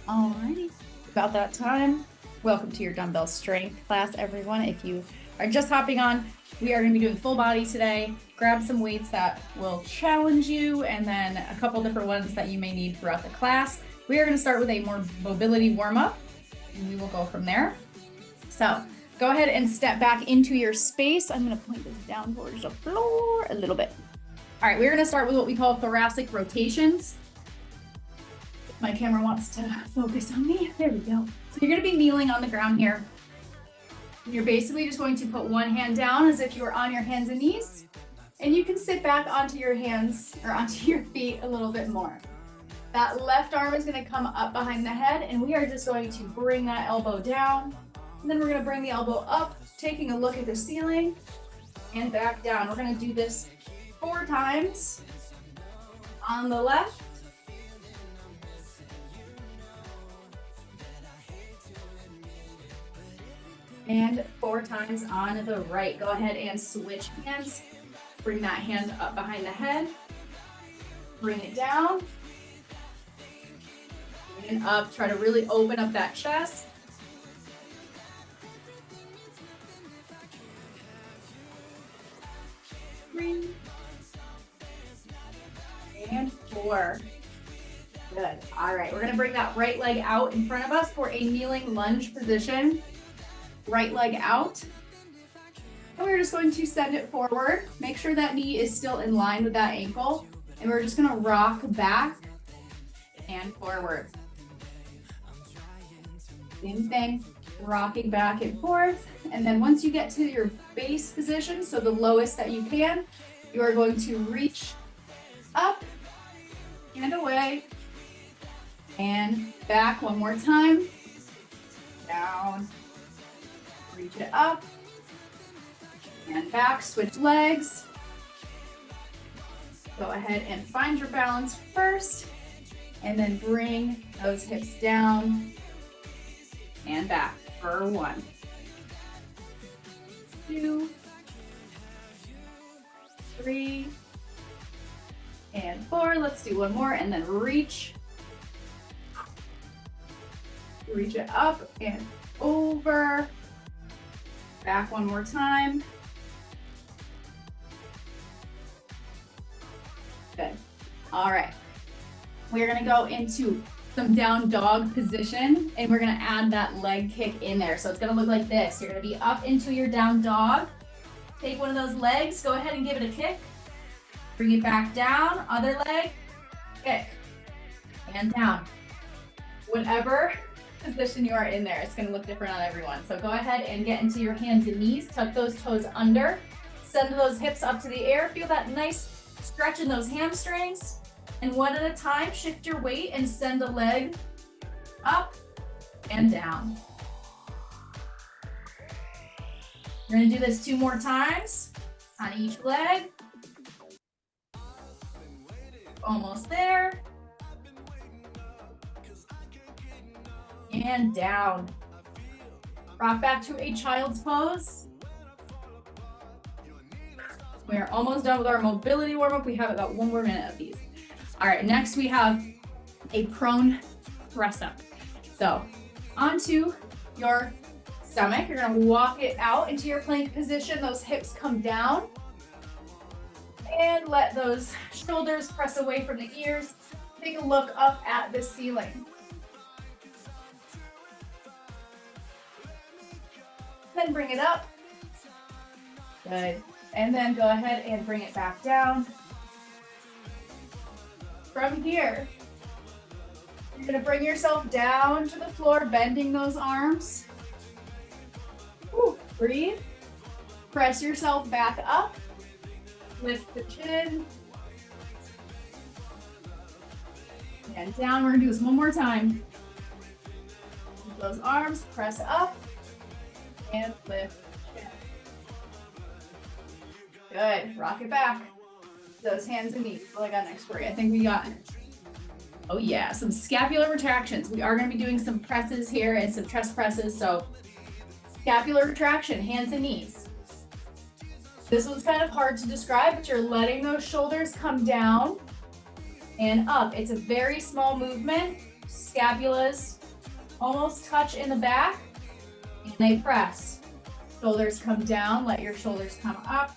Alrighty, about that time. Welcome to your dumbbell strength class, everyone. If you are just hopping on, we are going to be doing full body today. Grab some weights that will challenge you, and then a couple different ones that you may need throughout the class. We are going to start with a more mobility warm-up, and we will go from there. So go ahead and step back into your space. I'm going to point this down towards the floor a little bit. All right, we're going to start with what we call thoracic rotations. My camera wants to focus on me. There we go. So you're going to be kneeling on the ground here. And you're basically just going to put one hand down as if you were on your hands and knees. And you can sit back onto your hands or onto your feet a little bit more. That left arm is going to come up behind the head, and we are just going to bring that elbow down. And then we're going to bring the elbow up, taking a look at the ceiling, and back down. We're going to do this 4 times on the left. And 4 times on the right. Go ahead and switch hands. Bring that hand up behind the head. Bring it down. Bring it up. Try to really open up that chest. Three. And 4. Good. All right, we're going to bring that right leg out in front of us for a kneeling lunge position. Right leg out. And we're just going to send it forward. Make sure that knee is still in line with that ankle. And we're just going to rock back and forward. Same thing, rocking back and forth. And then once you get to your base position, so the lowest that you can, you are going to reach up and away and back one more time. Down. Reach it up and back, switch legs. Go ahead and find your balance first, and then bring those hips down and back for 1, 2, 3, and 4. Let's do one more, and then reach it up and over. Back one more time. Good. All right. We're going to go into some down dog position, and we're going to add that leg kick in there. So it's going to look like this. You're going to be up into your down dog. Take one of those legs. Go ahead and give it a kick. Bring it back down. Other leg. Kick. And down. Whatever position you are in there, it's going to look different on everyone. So go ahead and get into your hands and knees, tuck those toes under, send those hips up to the air, feel that nice stretch in those hamstrings, and one at a time, shift your weight and send the leg up and down. We're going to do this 2 more times on each leg. Almost there. And down. Rock back to a child's pose. We are almost done with our mobility warm-up. We have about 1 more minute of these. All right, next we have a prone press up. So onto your stomach, you're gonna walk it out into your plank position. Those hips come down. And let those shoulders press away from the ears. Take a look up at the ceiling. Then bring it up. Good. And then go ahead and bring it back down. From here, you're going to bring yourself down to the floor, bending those arms. Ooh, breathe. Press yourself back up. Lift the chin. And down. We're going to do this one more time. Keep those arms, press up. And lift. Good. Rock it back. Those hands and knees. What I got next for you? I think we got, oh yeah, some scapular retractions. We are going to be doing some presses here and some chest presses. So scapular retraction, hands and knees. This one's kind of hard to describe, but you're letting those shoulders come down and up. It's a very small movement. scapulas almost touch in the back, and they press. Shoulders come down, let your shoulders come up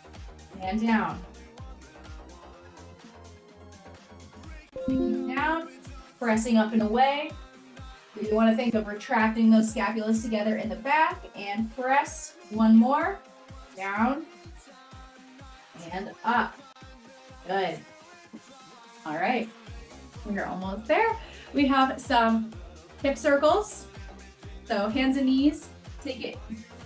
and down. Down, pressing up and away. You want to think of retracting those scapulas together in the back and press. One more, down and up. Good. All right, we're almost there. We have some hip circles. So hands and knees, take it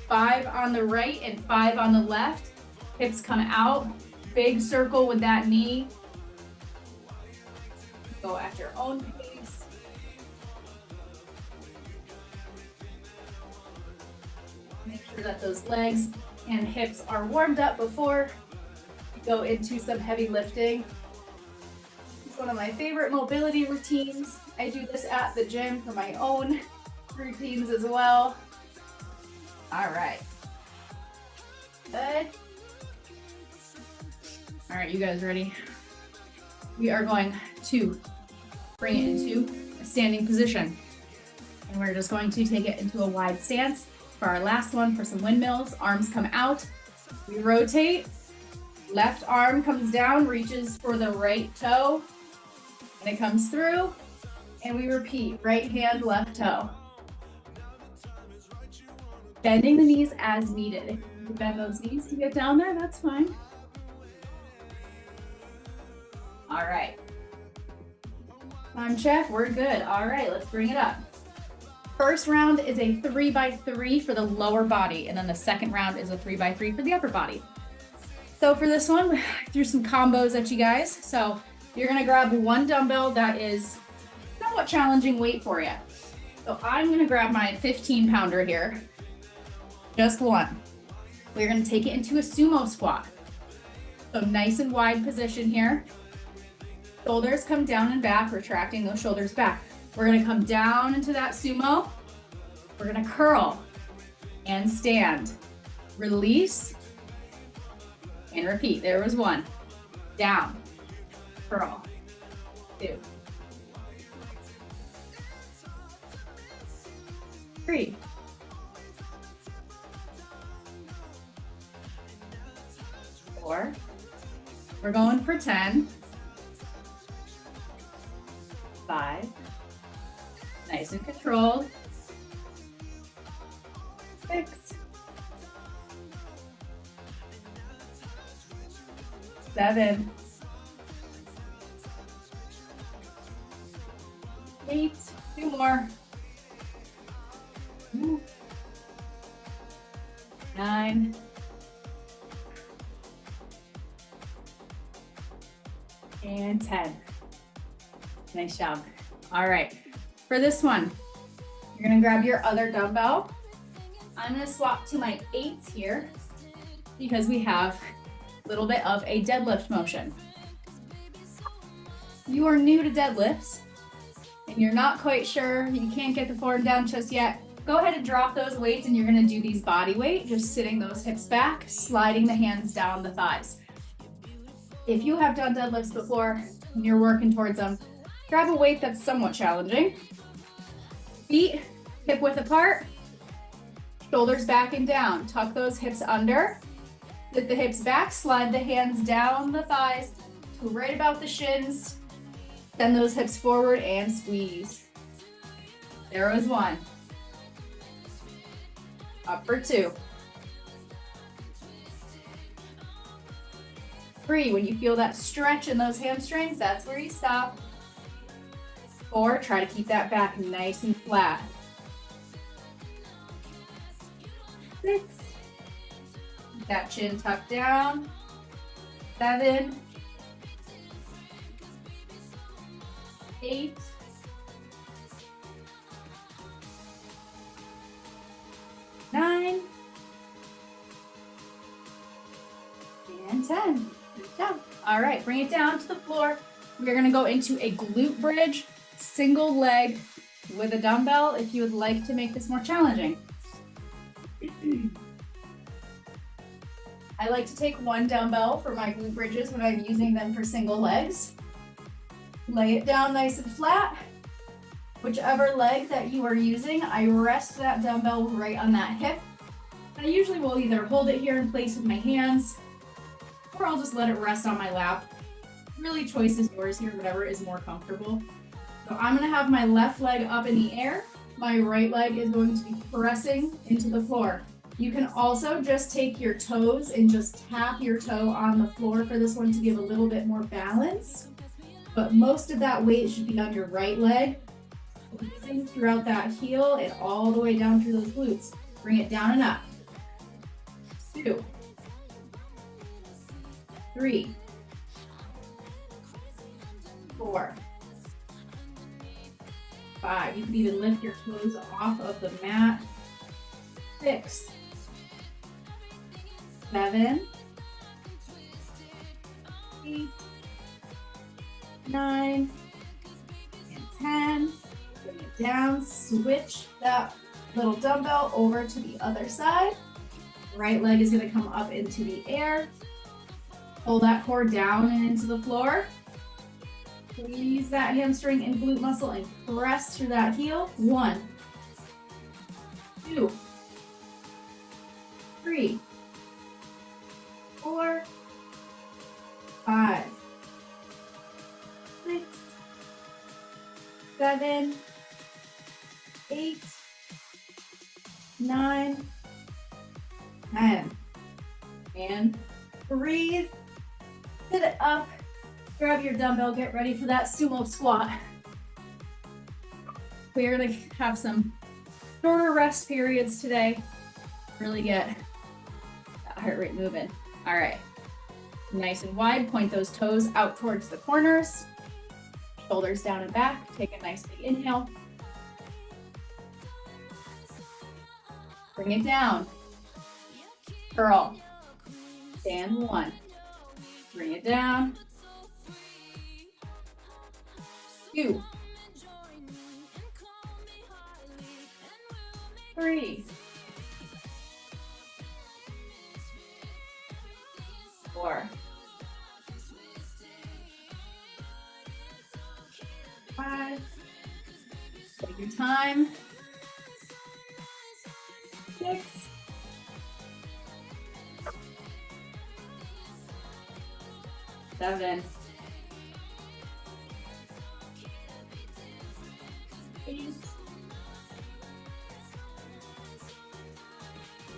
5 on the right and 5 on the left. Hips come out, big circle with that knee. Go at your own pace. Make sure that those legs and hips are warmed up before you go into some heavy lifting. It's one of my favorite mobility routines. I do this at the gym for my own routines as well. All right. Good. All right, you guys ready? We are going to bring it into a standing position. And we're just going to take it into a wide stance. For our last one, for some windmills, arms come out. We rotate. Left arm comes down, reaches for the right toe. And it comes through. And we repeat, right hand, left toe. Bending the knees as needed. If you bend those knees to get down there, that's fine. All right. Time check, we're good. All right, let's bring it up. First round is a 3x3 for the lower body, and then the second round is a 3x3 for the upper body. So for this one, I threw some combos at you guys. So you're gonna grab one dumbbell that is somewhat challenging weight for you. So I'm gonna grab my 15-pounder here, just one. We're gonna take it into a sumo squat. So nice and wide position here. Shoulders come down and back, retracting those shoulders back. We're gonna come down into that sumo. We're gonna curl and stand. Release and repeat. There was one. Down, curl, 2, 3, 4. We're going for 10. 5. Nice and controlled. 6. 7. 8. 2 more. 9. 10. Nice job. All right, for this one, you're gonna grab your other dumbbell. I'm gonna swap to my 8s here because we have a little bit of a deadlift motion. You are new to deadlifts and you're not quite sure, you can't get the form down just yet, go ahead and drop those weights and you're gonna do these body weight, just sitting those hips back, sliding the hands down the thighs. If you have done deadlifts before and you're working towards them, grab a weight that's somewhat challenging. Feet hip width apart, shoulders back and down. Tuck those hips under, lift the hips back, slide the hands down the thighs to right about the shins. Send those hips forward and squeeze. There was 1. Up for 2. 3, when you feel that stretch in those hamstrings, that's where you stop. 4, try to keep that back nice and flat. 6, keep that chin tucked down. 7, 8, 9, and 10. Good job. All right, bring it down to the floor. We're gonna go into a glute bridge, single leg with a dumbbell if you would like to make this more challenging. I like to take one dumbbell for my glute bridges when I'm using them for single legs. Lay it down nice and flat. Whichever leg that you are using, I rest that dumbbell right on that hip. I usually will either hold it here in place with my hands, or I'll just let it rest on my lap. Really, choice is yours here, whatever is more comfortable. So I'm gonna have my left leg up in the air. My right leg is going to be pressing into the floor. You can also just take your toes and just tap your toe on the floor for this one to give a little bit more balance. But most of that weight should be on your right leg. Squeezing throughout that heel and all the way down through those glutes. Bring it down and up. 2, 3, 4, 5. You can even lift your toes off of the mat. 6, 7, 8, 9, and 10. Bring it down. Switch that little dumbbell over to the other side. Right leg is going to come up into the air. Pull that core down and into the floor. Squeeze that hamstring and glute muscle and press through that heel. 1, 2, 3, 4, 5, 6, 7, 8, 9, 10. And breathe. Sit it up. Grab your dumbbell. Get ready for that sumo squat. We're going to have some shorter rest periods today. Really get that heart rate moving. All right. Nice and wide. Point those toes out towards the corners. Shoulders down and back. Take a nice big inhale. Bring it down. Curl. Stand 1. Bring it down. 2, 3, 4, 5. Take your time. 6, 7, 8,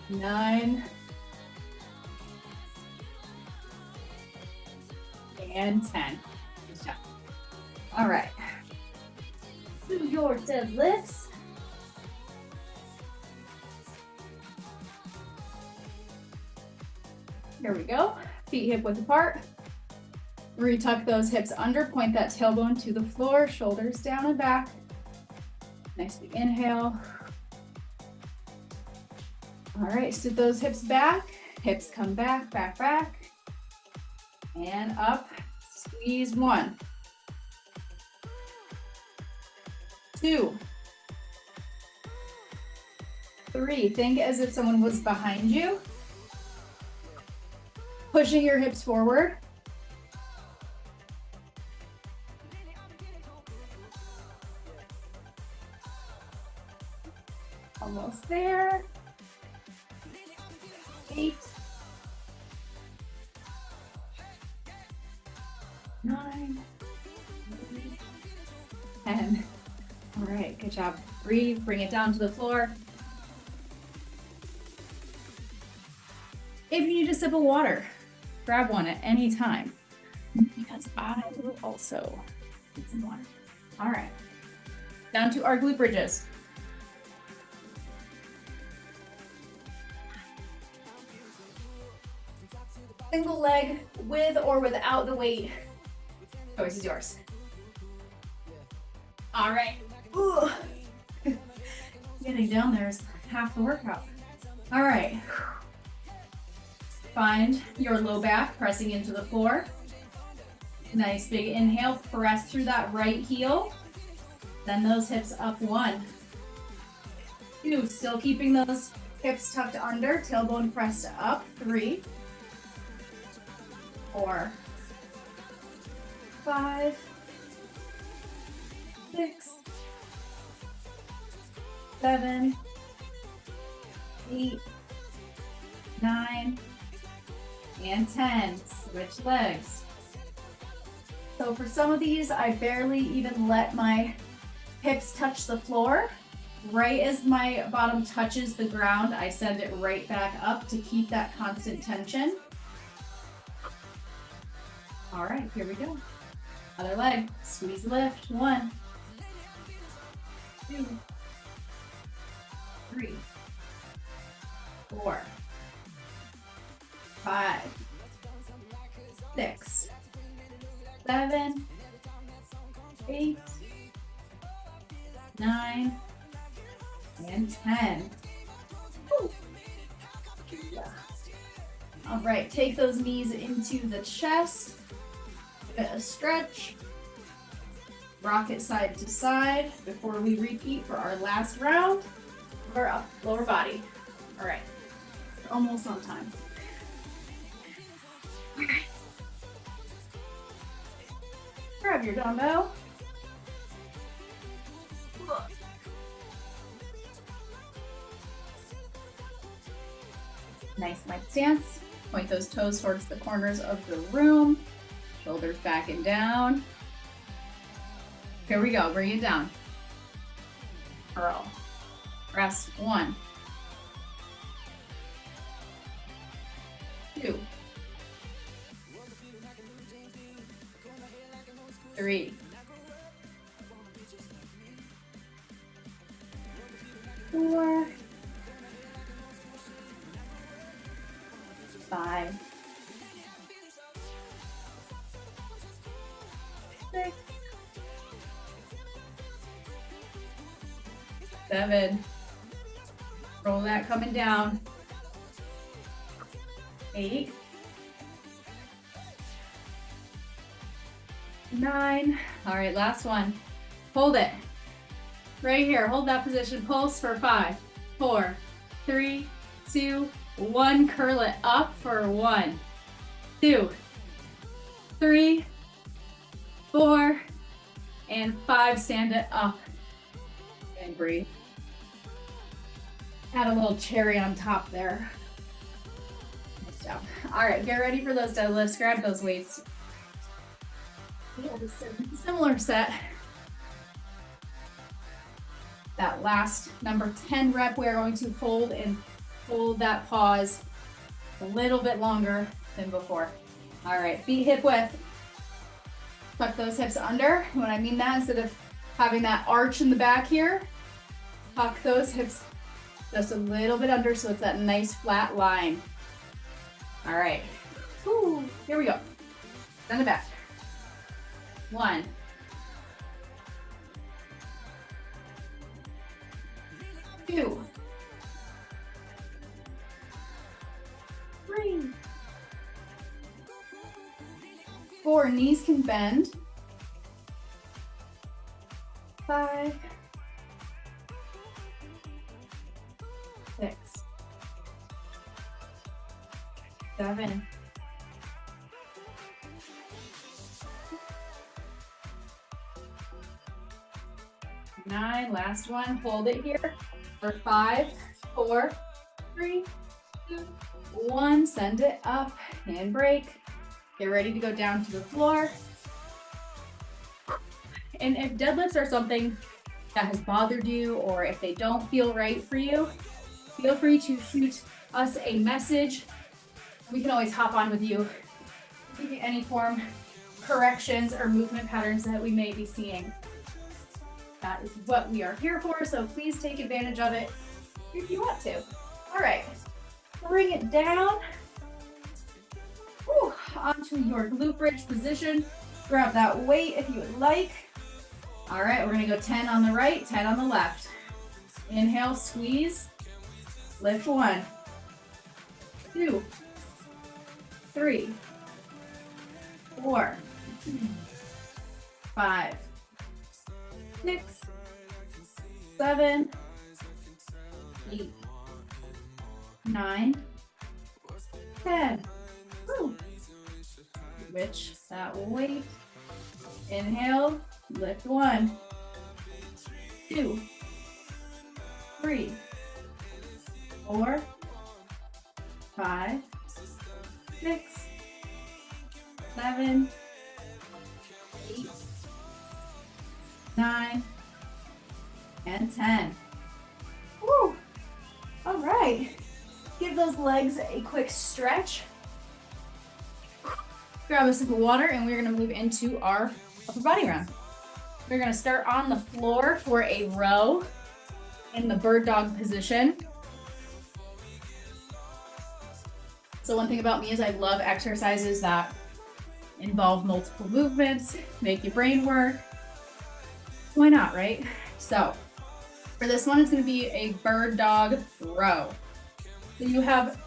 9, and 10. Good job. All right. Do your deadlifts. Here we go. Feet hip width apart. Retuck those hips under, point that tailbone to the floor, shoulders down and back. Nice big inhale. All right, sit those hips back. Hips come back, back, back. And up. Squeeze 1, 2, 3. Think as if someone was behind you. Pushing your hips forward. Almost there. 8, 9, 10. All right, good job. Breathe, bring it down to the floor. If you need a sip of water, grab one at any time, because I will also need some water. All right, down to our glute bridges. Single leg with or without the weight. Choice is yours. All right. Ooh. Getting down there is half the workout. All right. Find your low back pressing into the floor. Nice big inhale. Press through that right heel. Send those hips up. 1, 2. Still keeping those hips tucked under. Tailbone pressed up. 3, 4, 5, 6, 7, 8, 9, and 10. Switch legs. So for some of these, I barely even let my hips touch the floor. Right as my bottom touches the ground, I send it right back up to keep that constant tension. All right, here we go. Other leg, squeeze, lift. 1, 2, 3, 4, 5, 6, 7, 8, 9, and 10. Woo. All right, take those knees into the chest. Give it a stretch. Rock it side to side before we repeat for our last round of our lower body. All right, almost on time. All right. Grab your dumbbell. Nice light stance. Point those toes towards the corners of the room. Shoulders back and down. Here we go. Bring it down. Curl. Rest. 1, 2, 3, 4, 5, 6, 7. Roll that coming down. 8, 9. All right, last one. Hold it. Right here. Hold that position. Pulse for 5, 4, 3, 2, 1. Curl it up for 1, 2, 3, 4, and 5. Stand it up and breathe. Add a little cherry on top there. Nice job. All right, get ready for those deadlifts. Grab those weights. Similar set. That last number 10 rep, we are going to hold and hold that pause a little bit longer than before. All right, feet hip width. Tuck those hips under. When I mean that, instead of having that arch in the back here, tuck those hips just a little bit under so it's that nice flat line. All right, woo, here we go. Send it back. 1, 2, 3, 4. Knees can bend. 5, 6, 7, 9. Last one. Hold it here for 5, 4, 3, 2, 1. Send it up and break. Get ready to go down to the floor. And if deadlifts are something that has bothered you, or if they don't feel right for you, feel free to shoot us a message. We can always hop on with you, give you any form corrections or movement patterns that we may be seeing. That is what we are here for, so please take advantage of it if you want to. All right, bring it down. Whew, onto your glute bridge position. Grab that weight if you would like. All right, we're gonna go 10 on the right, 10 on the left. Inhale, squeeze, lift. 1, 2, 3, 4, 5, 6, 7, 8, 9, 10. Woo. Switch that weight. Inhale, lift. 1, 2, 3, 4, 5, 6, 7, 8, 9, and 10. Woo! All right. Give those legs a quick stretch. Grab a sip of water, and we're gonna move into our upper body round. We're gonna start on the floor for a row in the bird dog position. So one thing about me is I love exercises that involve multiple movements, make your brain work. Why not, right? So for this one, it's gonna be a bird dog row. So you have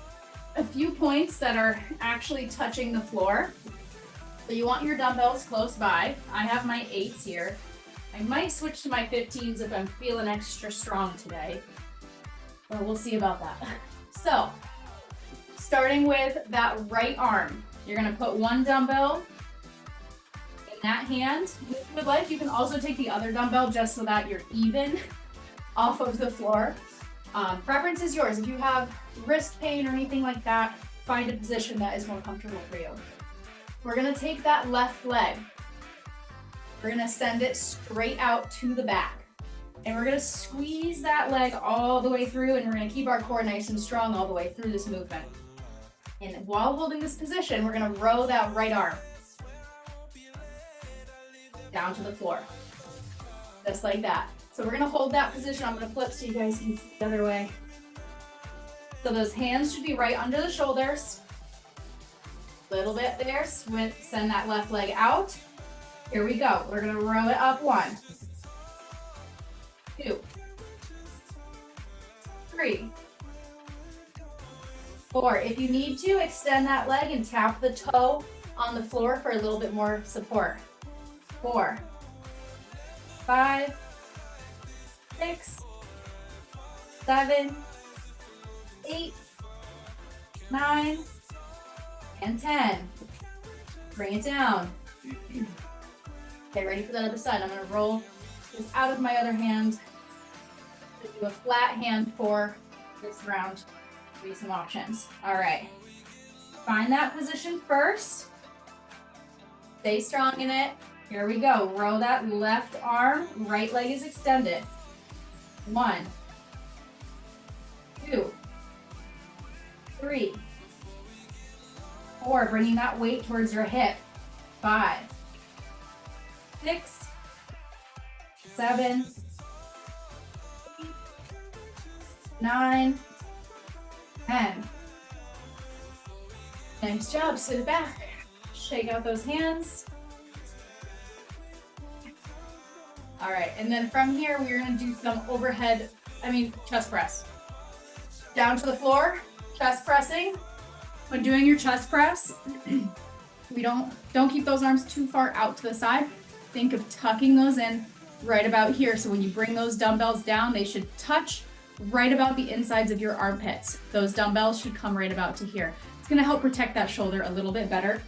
a few points that are actually touching the floor. So you want your dumbbells close by. I have my 8s here. I might switch to my 15s if I'm feeling extra strong today, but we'll see about that. So starting with that right arm, you're gonna put one dumbbell in that hand. If you would like, you can also take the other dumbbell just so that you're even off of the floor. Preference is yours. If you have wrist pain or anything like that, find a position that is more comfortable for you. We're gonna take that left leg. We're gonna send it straight out to the back. And we're gonna squeeze that leg all the way through, and we're gonna keep our core nice and strong all the way through this movement. And while holding this position, we're gonna row that right arm down to the floor, just like that. So we're gonna hold that position. I'm gonna flip so you guys can see the other way. So those hands should be right under the shoulders. Little bit there, send that left leg out. Here we go. We're gonna row it up 1, 2, 3, 4. If you need to, extend that leg and tap the toe on the floor for a little bit more support. 4, 5, 6, 7, 8, 9, and 10. Bring it down. Okay, ready for the other side. I'm gonna roll this out of my other hand. Do a flat hand for this round. Give you some options. All right. Find that position first. Stay strong in it. Here we go. Row that left arm. Right leg is extended. 1, 2, 3, 4. Bringing that weight towards your hip. 5, 6, 7, 8, 9, 10. Nice job. Sit it back. Shake out those hands. All right, and then from here, we're gonna do some chest press. Down to the floor, chest pressing. When doing your chest press, don't keep those arms too far out to the side. Think of tucking those in right about here. So when you bring those dumbbells down, they should touch right about the insides of your armpits. Those dumbbells should come right about to here. It's gonna help protect that shoulder a little bit better.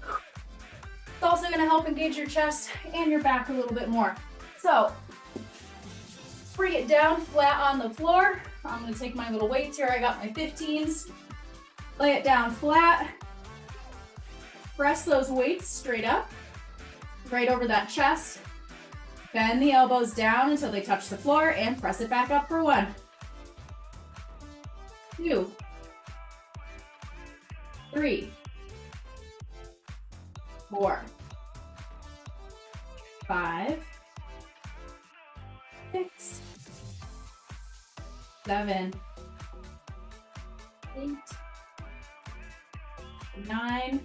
It's also gonna help engage your chest and your back a little bit more. So bring it down flat on the floor. I'm gonna take my little weights here. I got my 15s. Lay it down flat. Press those weights straight up, right over that chest. Bend the elbows down until they touch the floor and press it back up for 1, 2, 3, 4, 5, 6, 7, 8, 9,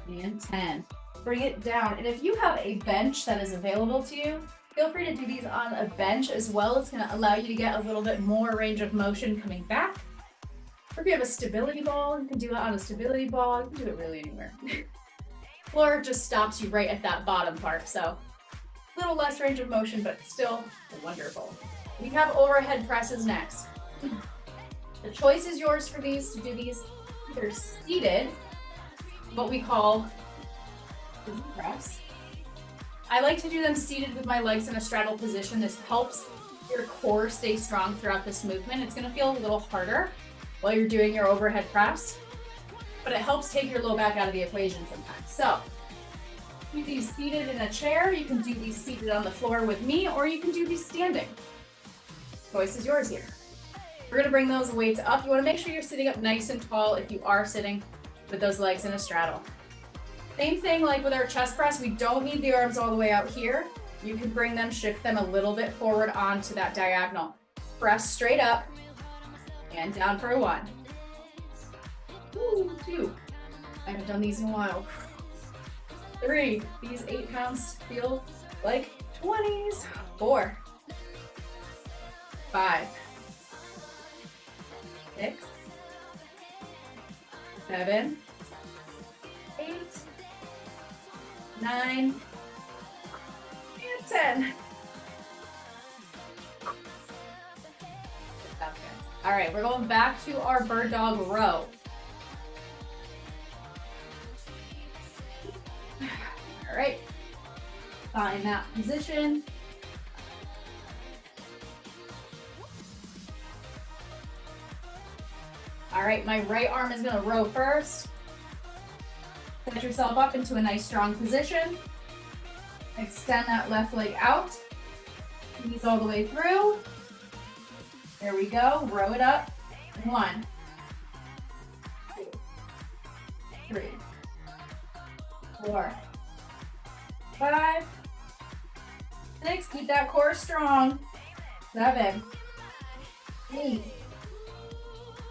and 10. Bring it down. And if you have a bench that is available to you, feel free to do these on a bench as well. It's going to allow you to get a little bit more range of motion coming back. Or if you have a stability ball, you can do it on a stability ball. You can do it really anywhere. Floor just stops you right at that bottom part. So a little less range of motion, but still wonderful. We have overhead presses next. The choice is yours for these, to do these either seated, what we call dizzy press. I like to do them seated with my legs in a straddle position. This helps your core stay strong throughout this movement. It's gonna feel a little harder while you're doing your overhead press, but it helps take your low back out of the equation sometimes. So do these seated in a chair. You can do these seated on the floor with me, or you can do these standing. Choice is yours here. We're gonna bring those weights up. You wanna make sure you're sitting up nice and tall if you are sitting with those legs in a straddle. Same thing like with our chest press, we don't need the arms all the way out here. You can bring them, shift them a little bit forward onto that diagonal. Press straight up and down for a 1. Ooh, 2. I haven't done these in a while. 3. These 8 pounds feel like 20s. 4. 5. 6. 7. 8. 9. And 10. Okay. All right, we're going back to our bird dog row. All right, find that position. All right, my right arm is gonna row first. Set yourself up into a nice strong position. Extend that left leg out. Knees all the way through. There we go, row it up. 1, 2, 3, 4, 5, 6, keep that core strong. 7, 8,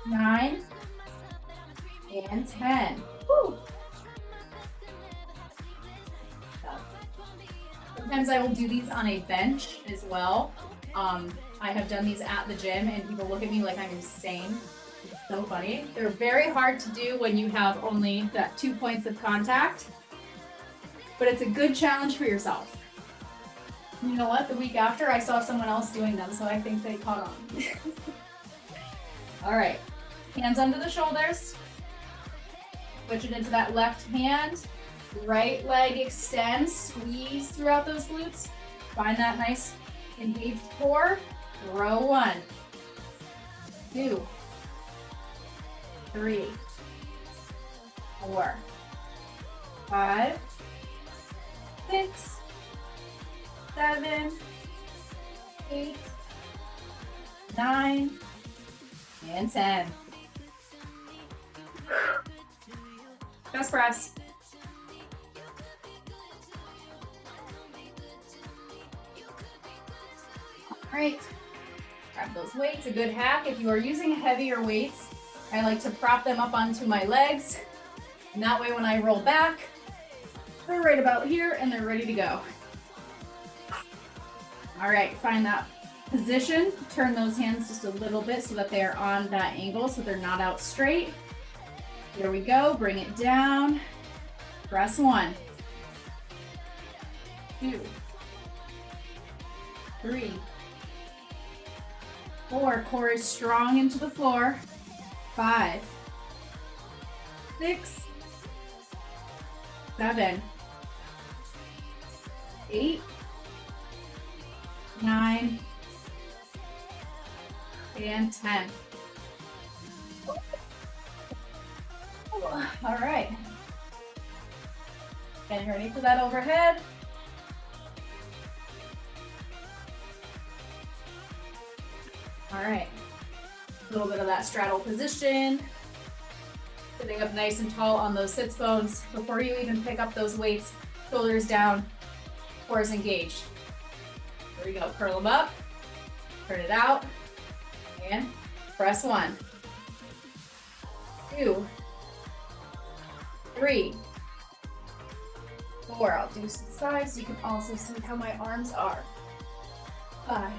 9, and 10. Woo. Sometimes I will do these on a bench as well. I have done these at the gym and people look at me like I'm insane. It's so funny. They're very hard to do when you have only that 2 points of contact, but it's a good challenge for yourself. You know what? The week after I saw someone else doing them, so I think they caught on. All right, hands under the shoulders. Switch it into that left hand. Right leg extends, squeeze throughout those glutes. Find that nice engaged core. Row 1, 2, 3, 4, 5, 6, 7, 8, 9, and 10. Chest press. All right, grab those weights. A good hack, if you are using heavier weights, I like to prop them up onto my legs, and that way when I roll back, they're right about here and they're ready to go. All right, find that position. Turn those hands just a little bit so that they are on that angle so they're not out straight. There we go, bring it down. Press 1, 2, 3, 4, core is strong into the floor. 5, 6, 7, 8, 9, and 10. All right. Getting ready for that overhead. All right. A little bit of that straddle position. Sitting up nice and tall on those sits bones. Before you even pick up those weights, shoulders down, core is engaged. There we go. Curl them up, turn it out, and press 1, 2, 3, 4. I'll do some sides so you can also see how my arms are. 5,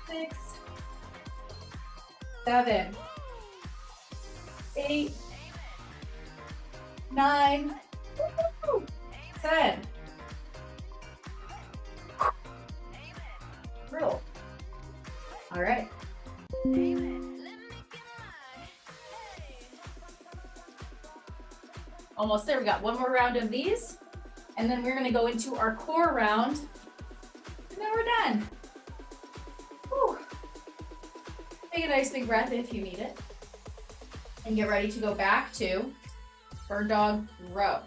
6, 7, 8, 9, 10. Roll. All right. Almost there. We got one more round of these, and then we're going to go into our core round, and then we're done. Take a nice big breath if you need it. And get ready to go back to bird dog row.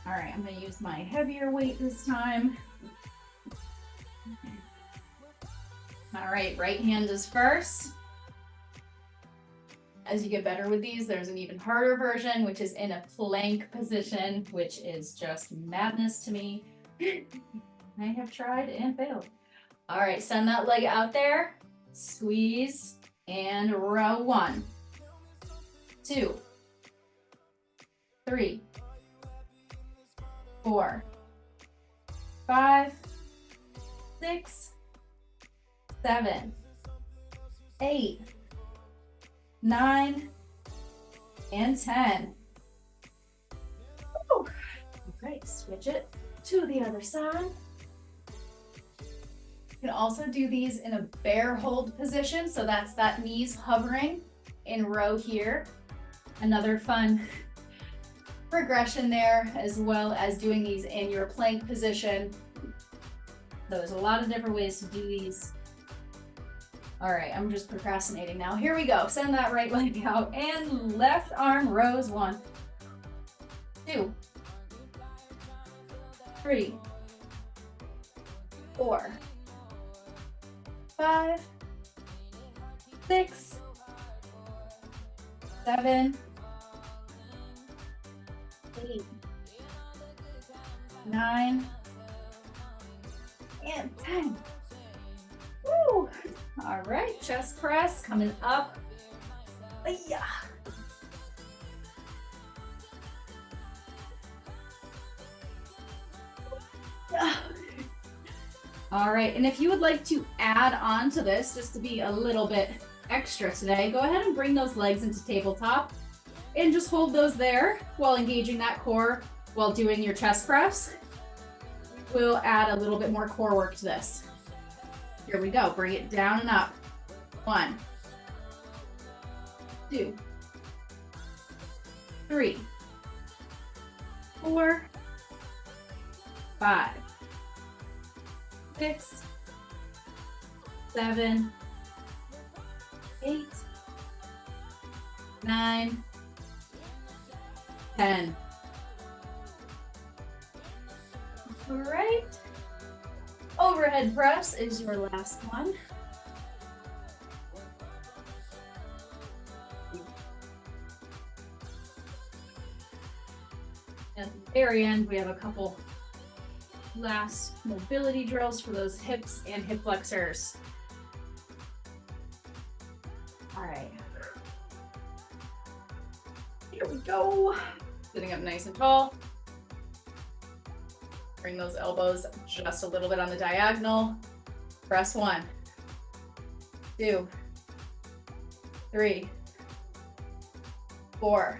All right, I'm gonna use my heavier weight this time. All right, right hand is first. As you get better with these, there's an even harder version, which is in a plank position, which is just madness to me. I have tried and failed. All right, send that leg out there, squeeze, and row 1, 2, 3, 4, 5, 6, 7, 8, 9, and 10. Woo. Great, switch it to the other side. You can also do these in a bear hold position, so that's that knees hovering in row here. Another fun progression there, as well as doing these in your plank position. There's a lot of different ways to do these. All right, I'm just procrastinating now. Here we go. Send that right leg out and left arm rows 1, 2, 3, 4, 5, 6, 7, 8, 9, and 10. Woo! All right, chest press coming up. Yeah. All right, and if you would like to add on to this, just to be a little bit extra today, go ahead and bring those legs into tabletop and just hold those there while engaging that core while doing your chest press. We'll add a little bit more core work to this. Here we go, bring it down and up. 1, 2, 3, 4, 5, 6, 7, 8, 9, 10. All right. Overhead press is your last one. At the very end, we have a couple last mobility drills for those hips and hip flexors. All right. Here we go. Sitting up nice and tall. Bring those elbows just a little bit on the diagonal. Press 1, 2, 3, 4.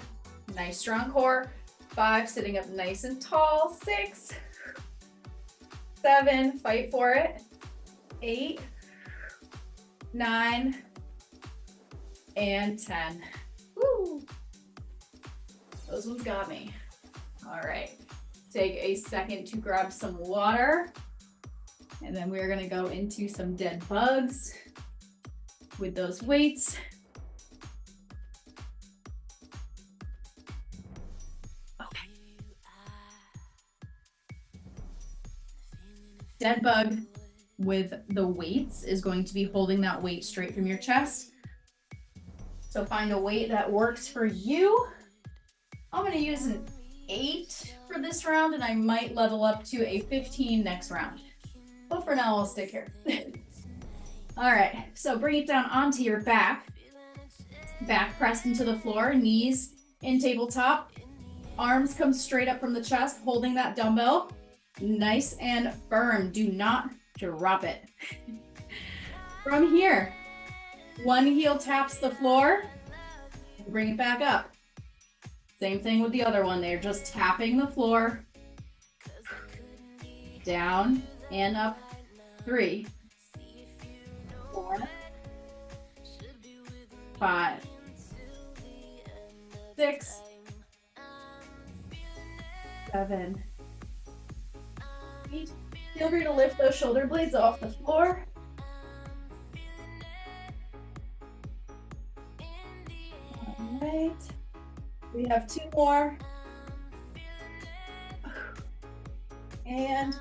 Nice strong core. 5, sitting up nice and tall. 6, 7, fight for it. 8, 9, and 10. Woo! Those ones got me. All right. Take a second to grab some water, and then we're gonna go into some dead bugs with those weights. Okay. Dead bug with the weights is going to be holding that weight straight from your chest. So find a weight that works for you. I'm gonna use an 8 for this round, and I might level up to a 15 next round. But for now, I'll stick here. All right, so bring it down onto your back. Back pressed into the floor, knees in tabletop. Arms come straight up from the chest, holding that dumbbell. Nice and firm. Do not drop it. From here, one heel taps the floor. Bring it back up. Same thing with the other one. They're just tapping the floor. Down and up. 3, 4, 5, 6, 7, 8. Feel free to lift those shoulder blades off the floor. We have 2 more. And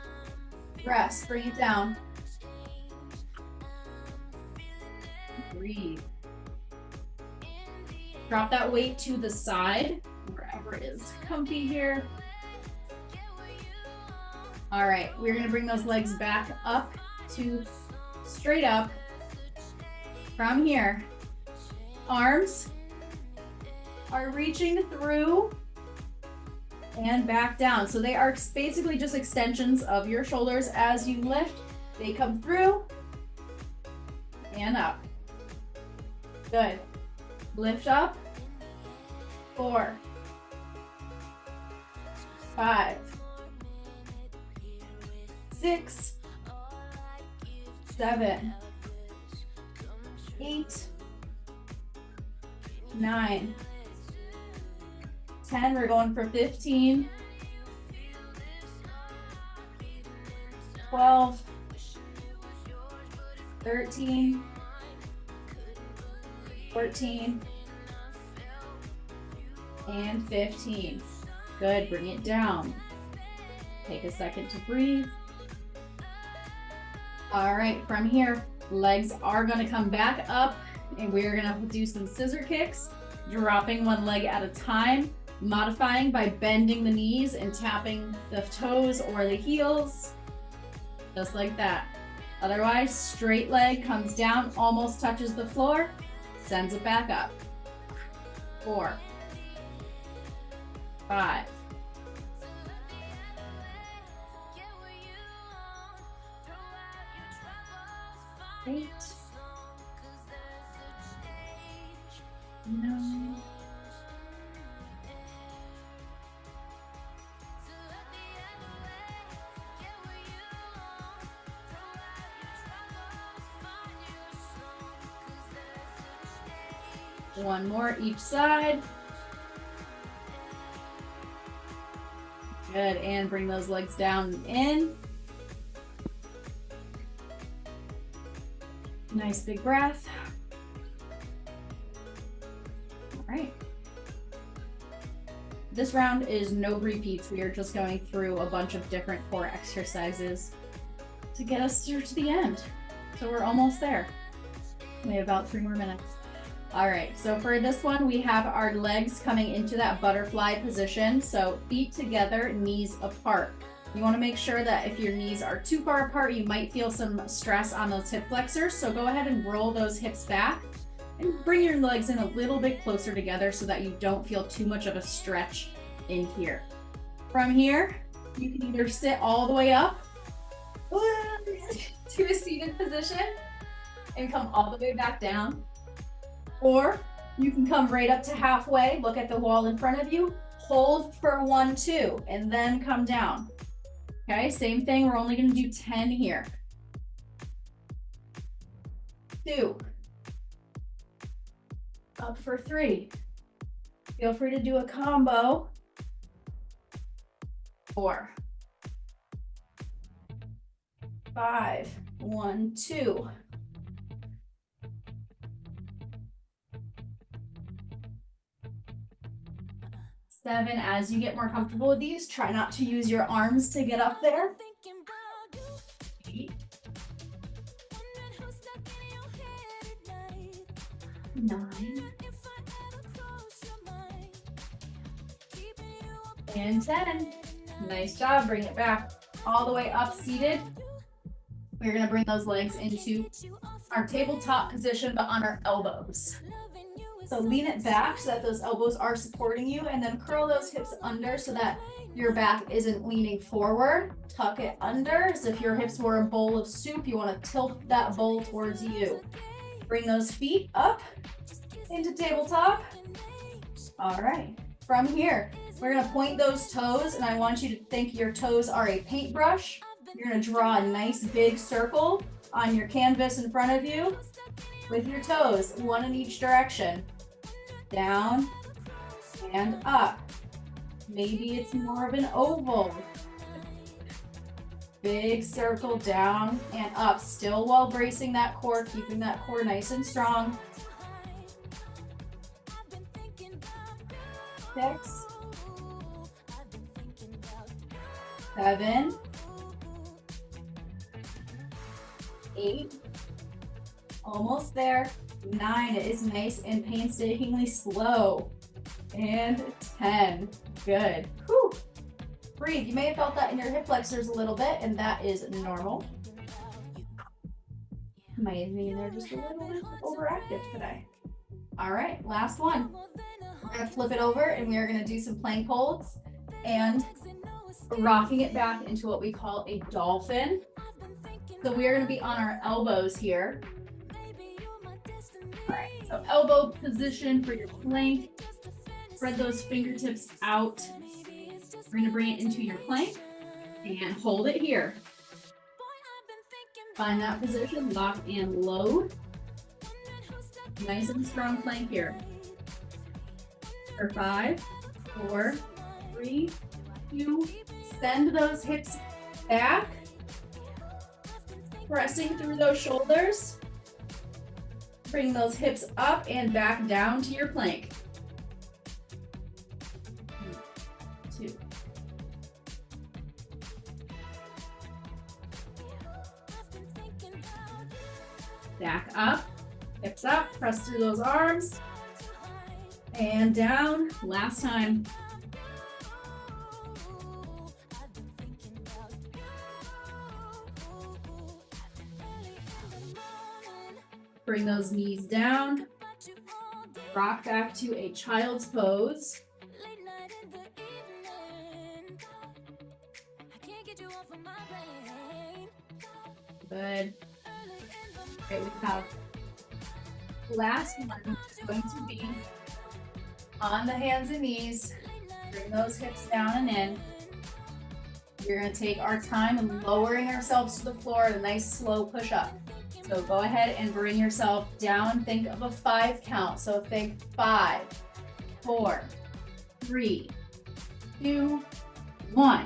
rest, bring it down. Breathe. Drop that weight to the side, wherever it is comfy here. All right, we're gonna bring those legs back up to straight up. From here, arms are reaching through and back down. So they are basically just extensions of your shoulders as you lift. They come through and up. Good. Lift up. 4, 5, 6, 7, 8, 9, 10. We're going for 15, 12, 13, 14, and 15. Good, bring it down. Take a second to breathe. All right, from here, legs are gonna come back up and we're gonna do some scissor kicks, dropping one leg at a time, modifying by bending the knees and tapping the toes or the heels, just like that. Otherwise, straight leg comes down, almost touches the floor, sends it back up. 4, 5, 8, 9, 1 more each side. Good, and bring those legs down and in. Nice big breath. All right. This round is no repeats. We are just going through a bunch of different core exercises to get us through to the end. So we're almost there. We have about 3 more minutes. All right, so for this one, we have our legs coming into that butterfly position. So feet together, knees apart. You want to make sure that if your knees are too far apart, you might feel some stress on those hip flexors. So go ahead and roll those hips back and bring your legs in a little bit closer together so that you don't feel too much of a stretch in here. From here, you can either sit all the way up to a seated position and come all the way back down. Or you can come right up to halfway, look at the wall in front of you, hold for 1, 2, and then come down. Okay, same thing, we're only gonna do 10 here. 2. Up for 3. Feel free to do a combo. 4. 5, 1, 2. 7, as you get more comfortable with these, try not to use your arms to get up there. 8, 9, and 10. Nice job, bring it back all the way up seated. We're gonna bring those legs into our tabletop position, but on our elbows. So lean it back so that those elbows are supporting you, and then curl those hips under so that your back isn't leaning forward. Tuck it under as if your hips were a bowl of soup. You want to tilt that bowl towards you. Bring those feet up into tabletop. All right, from here, we're gonna point those toes, and I want you to think your toes are a paintbrush. You're gonna draw a nice big circle on your canvas in front of you with your toes, 1 in each direction. Down and up. Maybe it's more of an oval. Big circle down and up, still while bracing that core, keeping that core nice and strong. 6, 7, 8, almost there. 9, it is nice and painstakingly slow. And 10, good. Whew. Breathe. You may have felt that in your hip flexors a little bit, and that is normal. Might mean they're just a little bit overactive today. All right, last one. We're gonna flip it over and we are gonna do some plank holds and rocking it back into what we call a dolphin. So we are gonna be on our elbows here. All right, so elbow position for your plank. Spread those fingertips out. We're gonna bring it into your plank and hold it here. Find that position, lock and load. Nice and strong plank here. For 5, 4, 3, 2, send those hips back. Pressing through those shoulders. Bring those hips up and back down to your plank. 2. Back up, hips up, press through those arms, and down. Last time. Bring those knees down, rock back to a child's pose. Good. Okay, we have last one is going to be on the hands and knees. Bring those hips down and in. We're going to take our time and lowering ourselves to the floor, a nice slow push up. So go ahead and bring yourself down. Think of a 5 count. So think 5, 4, 3, 2, 1.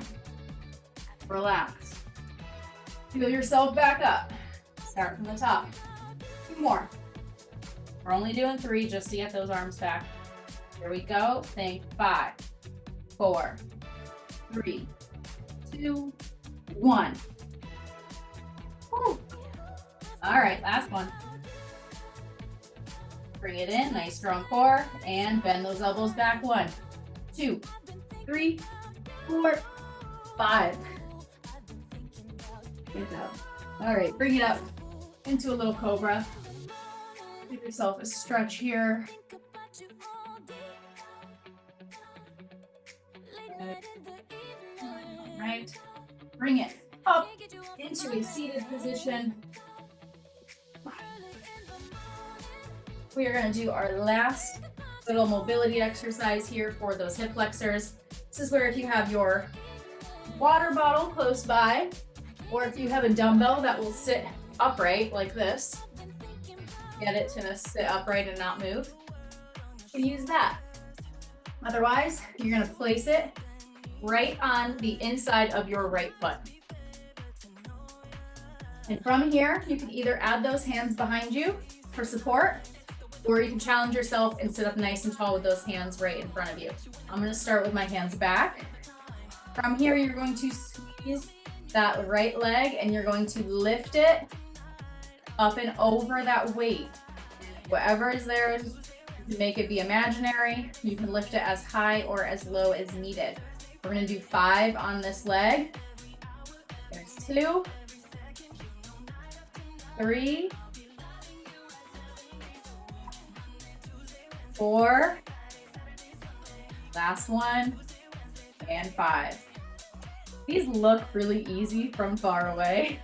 Relax. Feel yourself back up. Start from the top. 2 more. We're only doing 3 just to get those arms back. Here we go. Think 5, 4, 3, 2, 1. Woo. All right, last one. Bring it in, nice strong core, and bend those elbows back. 1, 2, 3, 4, 5. Good job. All right, bring it up into a little cobra. Give yourself a stretch here. All right, bring it up into a seated position. We are going to do our last little mobility exercise here for those hip flexors. This is where if you have your water bottle close by, or if you have a dumbbell that will sit upright like this, get it to sit upright and not move, you can use that. Otherwise, you're going to place it right on the inside of your right foot. And from here, you can either add those hands behind you for support, or you can challenge yourself and sit up nice and tall with those hands right in front of you. I'm going to start with my hands back. From here, you're going to squeeze that right leg and you're going to lift it up and over that weight. Whatever is there, to make it be imaginary, you can lift it as high or as low as needed. We're going to do 5 on this leg. There's 2, 3, 4, last one, and 5. These look really easy from far away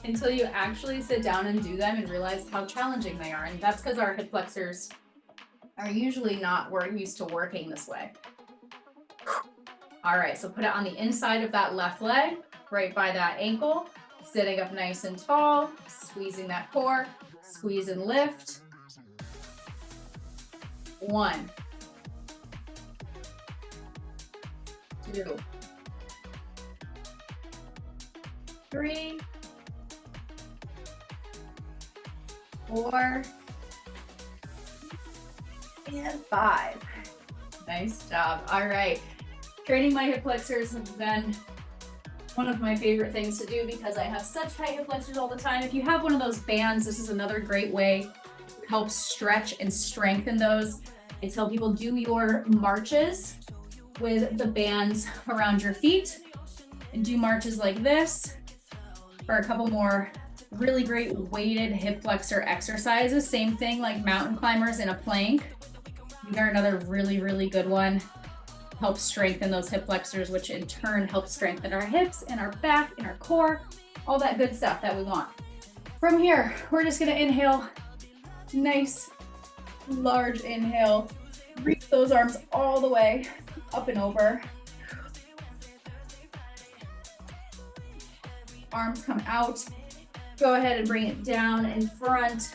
until you actually sit down and do them and realize how challenging they are. And that's because our hip flexors are usually not used to working this way. All right, so put it on the inside of that left leg, right by that ankle, sitting up nice and tall, squeezing that core, squeeze and lift. 1, 2, 3, 4, and 5. Nice job. All right. Training my hip flexors has been one of my favorite things to do because I have such tight hip flexors all the time. If you have one of those bands, this is another great way to help stretch and strengthen those. I tell people do your marches with the bands around your feet and do marches like this for a couple more really great weighted hip flexor exercises. Same thing like mountain climbers in a plank. These are another really, really good one. Helps strengthen those hip flexors, which in turn helps strengthen our hips and our back and our core, all that good stuff that we want. From here, we're just gonna inhale, nice, large inhale. Reach those arms all the way up and over. Arms come out. Go ahead and bring it down in front.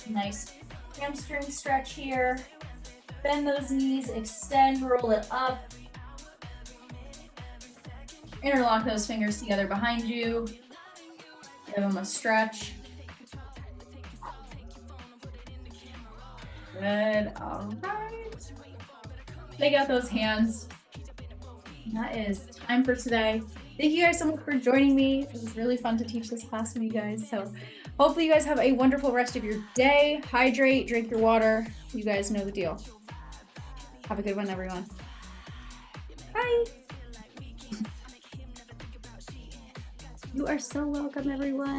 Nice hamstring stretch here. Bend those knees, extend, roll it up. Interlock those fingers together behind you. Give them a stretch. Good, all right. Take out those hands. That is time for today. Thank you guys so much for joining me. It was really fun to teach this class with you guys. So hopefully you guys have a wonderful rest of your day. Hydrate, drink your water. You guys know the deal. Have a good one, everyone. Bye. You are so welcome, everyone.